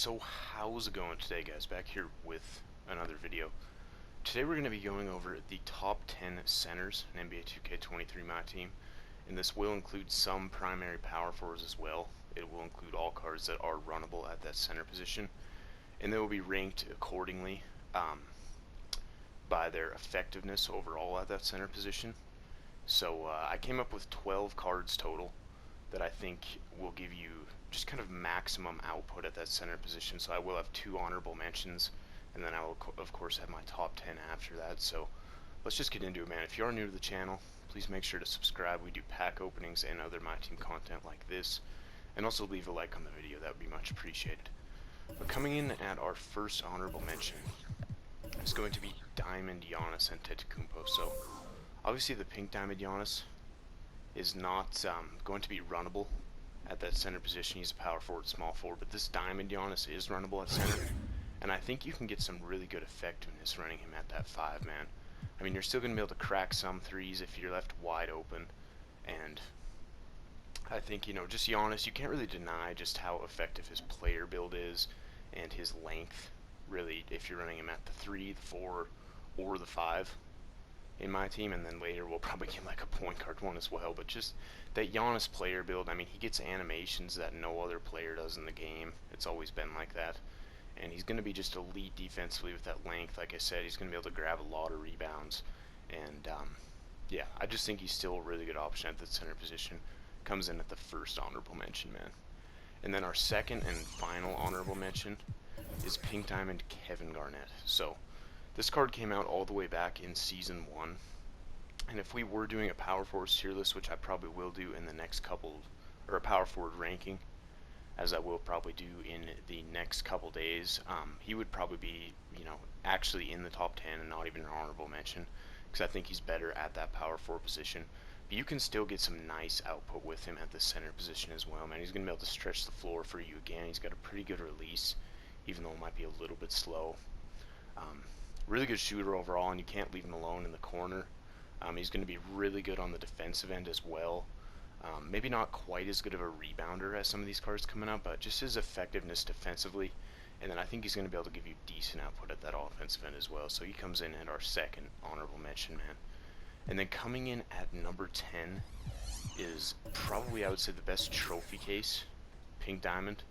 So how's it going today, guys? Back here with another video. Today we're going to be going over the top 10 centers in NBA 2K23 Myteam, and this will include some primary power forwards as well. It will include all cards that are runnable at that center position, and they will be ranked accordingly by their effectiveness overall at that center position. So I came up with 12 cards total that I think will give you just kind of maximum output at that center position. So I will have 2 honorable mentions, and then I will of course have my top 10 after that. So let's just get into it, man. If you are new to the channel, please make sure to subscribe. We do pack openings and other Myteam content like this, and also leave a like on the video. That would be much appreciated. But coming in at our first honorable mention is going to be Diamond Giannis Antetokounmpo. So obviously the pink Diamond Giannis is not going to be runnable at that center position. He's a power forward, small forward, but this Diamond Giannis is runnable at center, and I think you can get some really good effectiveness running him at that 5 man. I mean, you're still going to be able to crack some threes if you're left wide open, and I think, just Giannis, you can't really deny just how effective his player build is and his length, really, if you're running him at the 3, the 4, or the 5 in my team, and then later we'll probably get like a point guard one as well. But just that Giannis player build, I mean, he gets animations that no other player does in the game. It's always been like that, and he's going to be just elite defensively with that length. Like I said, he's going to be able to grab a lot of rebounds, and yeah, I just think he's still a really good option at the center position. Comes in at the first honorable mention, man. And then our second and final honorable mention is Pink Diamond Kevin Garnett. So this card came out all the way back in Season 1, and if we were doing a power forward tier list, which I probably will do in the next couple, or a power forward ranking, as I will probably do in the next couple days, he would probably be, actually in the top 10 and not even an honorable mention, because I think he's better at that power forward position. But you can still get some nice output with him at the center position as well, man. He's going to be able to stretch the floor for you again. He's got a pretty good release, even though it might be a little bit slow. Really good shooter overall, and you can't leave him alone in the corner. He's going to be really good on the defensive end as well. Maybe not quite as good of a rebounder as some of these cards coming up, but just his effectiveness defensively. And then I think he's going to be able to give you decent output at that offensive end as well. So he comes in at our second honorable mention, man. And then coming in at number 10 is probably, I would say, the best trophy case, Pink Diamond,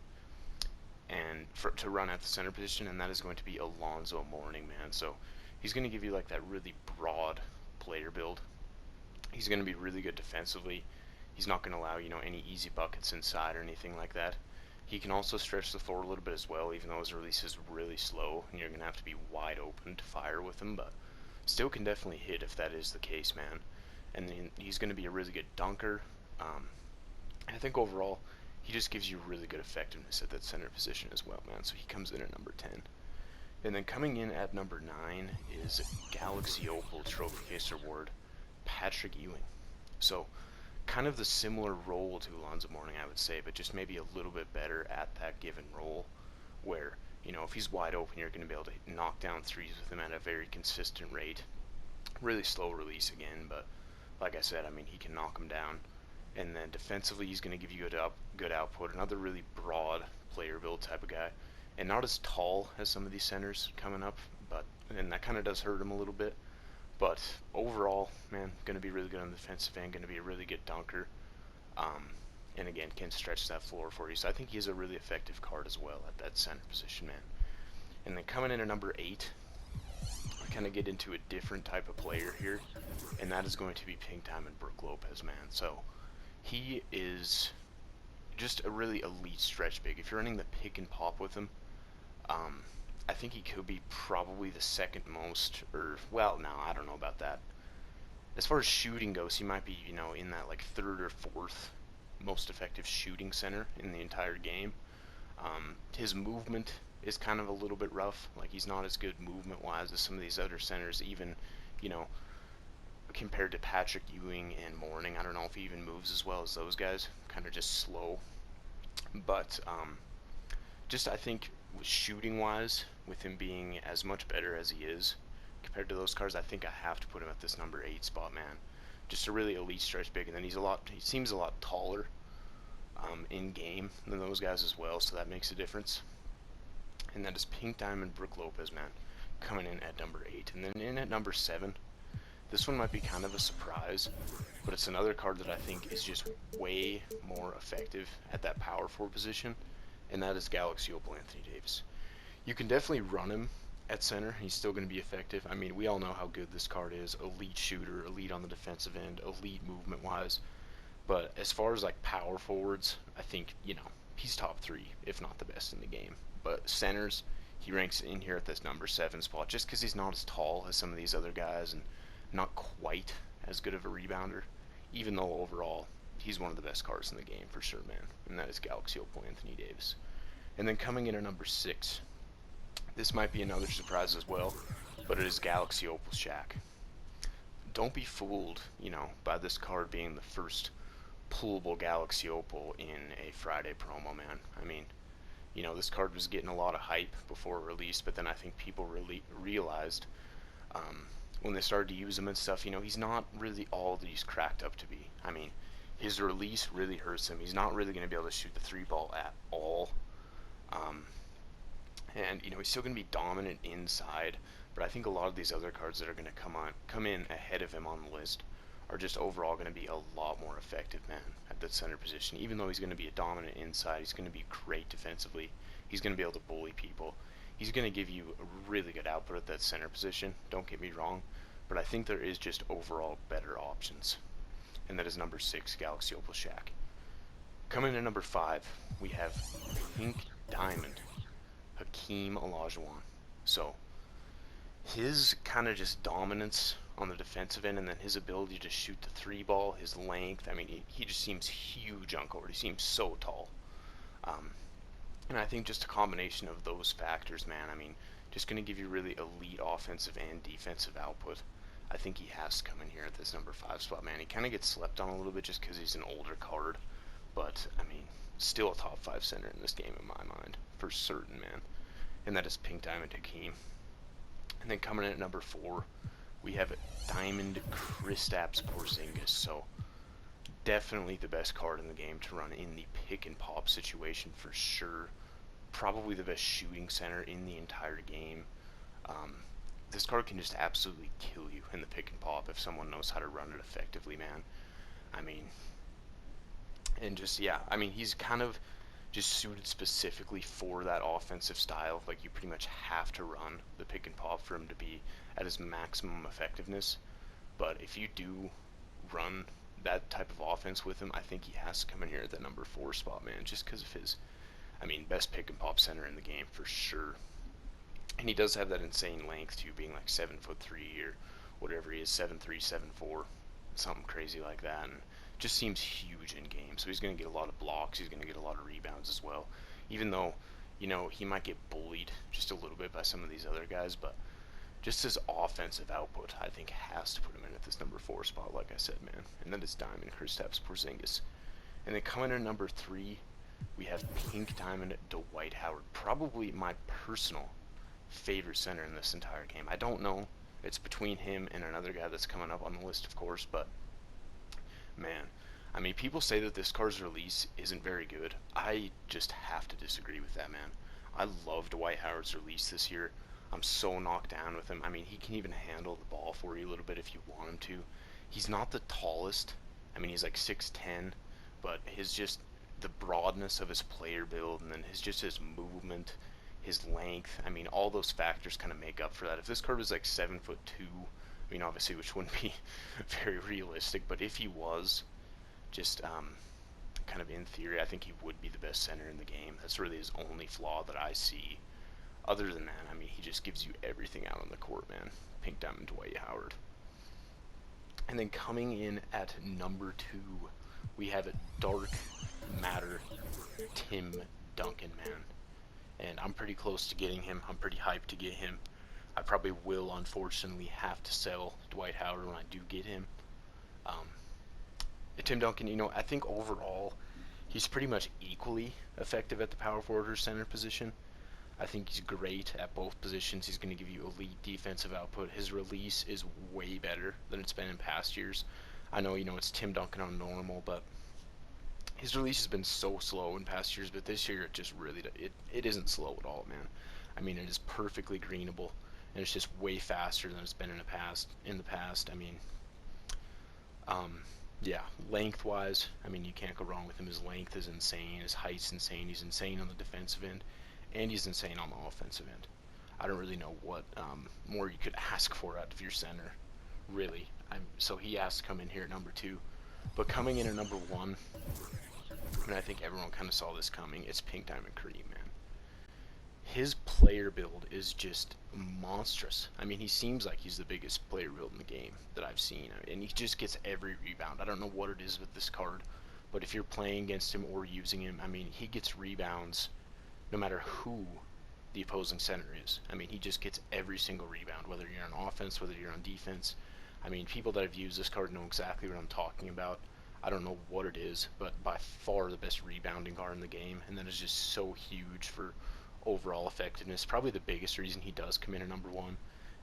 and to run at the center position, and that is going to be Alonzo Mourning, man. So he's going to give you like that really broad player build. He's going to be really good defensively. He's not going to allow, any easy buckets inside or anything like that. He can also stretch the floor a little bit as well, even though his release is really slow, and you're going to have to be wide open to fire with him, but still can definitely hit if that is the case, man. And then he's going to be a really good dunker. I think overall, he just gives you really good effectiveness at that center position as well, man. So he comes in at number 10. And then coming in at number 9 is Galaxy Opal Trophy Case Award, Patrick Ewing. So kind of the similar role to Alonzo Mourning, I would say, but just maybe a little bit better at that given role, where, if he's wide open, you're going to be able to knock down threes with him at a very consistent rate. Really slow release again, but like I said, I mean, he can knock them down. And then defensively, he's going to give you good output. Another really broad player build type of guy, and not as tall as some of these centers coming up, and that kind of does hurt him a little bit. But overall, man, going to be really good on the defensive end. Going to be a really good dunker, and again, can stretch that floor for you. So I think he is a really effective card as well at that center position, man. And then coming in at number 8, I kind of get into a different type of player here, and that is going to be Pink Diamond Brook Lopez, man. So he is just a really elite stretch big. If you're running the pick and pop with him, I think he could be probably the second most, or, well, no, I don't know about that. As far as shooting goes, he might be, in that like 3rd or 4th most effective shooting center in the entire game. His movement is kind of a little bit rough. Like, he's not as good movement-wise as some of these other centers, even, compared to Patrick Ewing and Mourning. I don't know if he even moves as well as those guys. Kind of just slow. But just, I think, shooting wise, with him being as much better as he is compared to those cards, I think I have to put him at this number 8 spot, man. Just a really elite stretch big, and then he seems a lot taller in game than those guys as well, so that makes a difference. and that is Pink Diamond Brook Lopez, man, coming in at number 8. And then in at number 7, this one might be kind of a surprise, but it's another card that I think is just way more effective at that power forward position, and that is Galaxy Opal Anthony Davis. You can definitely run him at center. He's still going to be effective. I mean, we all know how good this card is. Elite shooter, elite on the defensive end, elite movement-wise. But as far as like power forwards, I think, he's top 3, if not the best in the game. But centers, he ranks in here at this number 7 spot just because he's not as tall as some of these other guys and not quite as good of a rebounder, even though overall he's one of the best cards in the game for sure, man. And that is Galaxy Opal Anthony Davis. And then coming in at number 6, this might be another surprise as well, but it is Galaxy Opal Shaq. Don't be fooled, by this card being the first pullable Galaxy Opal in a Friday promo, man. I mean, this card was getting a lot of hype before release, but then I think people really realized when they started to use him and stuff, he's not really all that he's cracked up to be. I mean, his release really hurts him. He's not really going to be able to shoot the 3-ball at all. And he's still going to be dominant inside, but I think a lot of these other cards that are going to come in ahead of him on the list are just overall going to be a lot more effective, man, at that center position. Even though he's going to be a dominant inside, he's going to be great defensively. He's going to be able to bully people. He's going to give you a really good output at that center position, don't get me wrong, but I think there is just overall better options. And that is number 6, Galaxy Opal Shaq. Coming in at number 5, we have Pink Diamond, Hakeem Olajuwon. So, his kind of just dominance on the defensive end, and then his ability to shoot the 3-ball, his length, I mean, he just seems huge on court. He seems so tall. And I think just a combination of those factors, man, I mean, just going to give you really elite offensive and defensive output. I think he has to come in here at this number 5 spot, man. He kind of gets slept on a little bit just because he's an older card, but, I mean, still a top 5 center in this game in my mind, for certain, man. And that is Pink Diamond Hakeem. And then coming in at number 4, we have Diamond Kristaps Porzingis. So definitely the best card in the game to run in the pick and pop situation for sure. Probably the best shooting center in the entire game. This card can just absolutely kill you in the pick and pop if someone knows how to run it effectively, man. I mean, and just, yeah, I mean, he's kind of just suited specifically for that offensive style. Like, you pretty much have to run the pick and pop for him to be at his maximum effectiveness. But if you do run that type of offense with him, I think he has to come in here at the number 4 spot, man, just because of his, I mean, best pick and pop center in the game for sure. And he does have that insane length too, being like 7'3" or whatever he is, 7'3", 7'4", something crazy like that, and just seems huge in game. So he's going to get a lot of blocks, he's going to get a lot of rebounds as well, even though, he might get bullied just a little bit by some of these other guys, but just his offensive output, I think, has to put him in at this number 4 spot, like I said, man. And that is Diamond Kristaps Porzingis. And then coming in at number 3, we have Pink Diamond Dwight Howard. Probably my personal favorite center in this entire game. I don't know. It's between him and another guy that's coming up on the list, of course, but man, I mean, people say that this card's release isn't very good. I just have to disagree with that, man. I love Dwight Howard's release this year. I'm so knocked down with him. I mean, he can even handle the ball for you a little bit if you want him to. He's not the tallest. I mean, he's like 6'10", but the broadness of his player build, and then his movement, his length, I mean, all those factors kind of make up for that. If this card was like 7'2", I mean, obviously, which wouldn't be very realistic, but if he was, just kind of in theory, I think he would be the best center in the game. That's really his only flaw that I see. Other than that, I mean, he just gives you everything out on the court, man. Pink Diamond Dwight Howard. And then coming in at number 2, we have Dark Matter Tim Duncan, man. And I'm pretty close to getting him. I'm pretty hyped to get him. I probably will, unfortunately, have to sell Dwight Howard when I do get him. Tim Duncan, I think overall, he's pretty much equally effective at the power forward or center position. I think he's great at both positions. He's going to give you elite defensive output. His release is way better than it's been in past years. I know, it's Tim Duncan on normal, but his release has been so slow in past years, but this year it just really, it isn't slow at all, man. I mean, it is perfectly greenable, and it's just way faster than it's been in the past. I mean, um, yeah, lengthwise, I mean, you can't go wrong with him. His length is insane. His height's insane. He's insane on the defensive end, and he's insane on the offensive end. I don't really know what more you could ask for out of your center, really. So he has to come in here at number 2. But coming in at number 1, and I think everyone kind of saw this coming, it's Pink Diamond Kareem, man. His player build is just monstrous. I mean, he seems like he's the biggest player build in the game that I've seen, and he just gets every rebound. I don't know what it is with this card, but if you're playing against him or using him, I mean, he gets rebounds no matter who the opposing center is. I mean, he just gets every single rebound, whether you're on offense, whether you're on defense. I mean, people that have used this card know exactly what I'm talking about. I don't know what it is, but by far the best rebounding card in the game, and that is just so huge for overall effectiveness. Probably the biggest reason he does come in at number 1.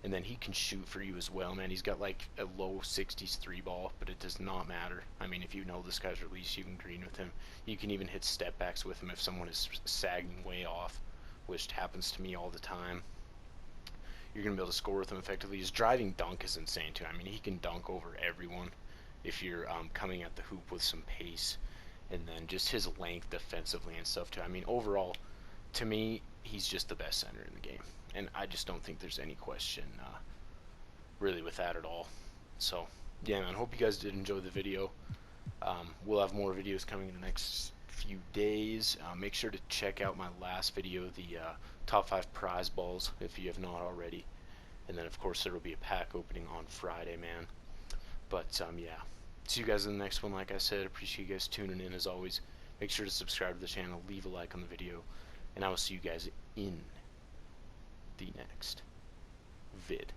And then he can shoot for you as well, man. He's got like a low 60s 3-ball, but it does not matter. I mean, if you know this guy's release, you can green with him. You can even hit step backs with him if someone is sagging way off, which happens to me all the time. You're going to be able to score with him effectively. His driving dunk is insane too. I mean, he can dunk over everyone if you're coming at the hoop with some pace. And then just his length defensively and stuff too. I mean, overall, to me, he's just the best center in the game. And I just don't think there's any question really with that at all. So, yeah, man, hope you guys did enjoy the video. We'll have more videos coming in the next few days. Make sure to check out my last video, the top 5 prize balls, if you have not already. And then, of course, there will be a pack opening on Friday, man. But, yeah. See you guys in the next one. Like I said, appreciate you guys tuning in as always. Make sure to subscribe to the channel, leave a like on the video, and I will see you guys in the next vid.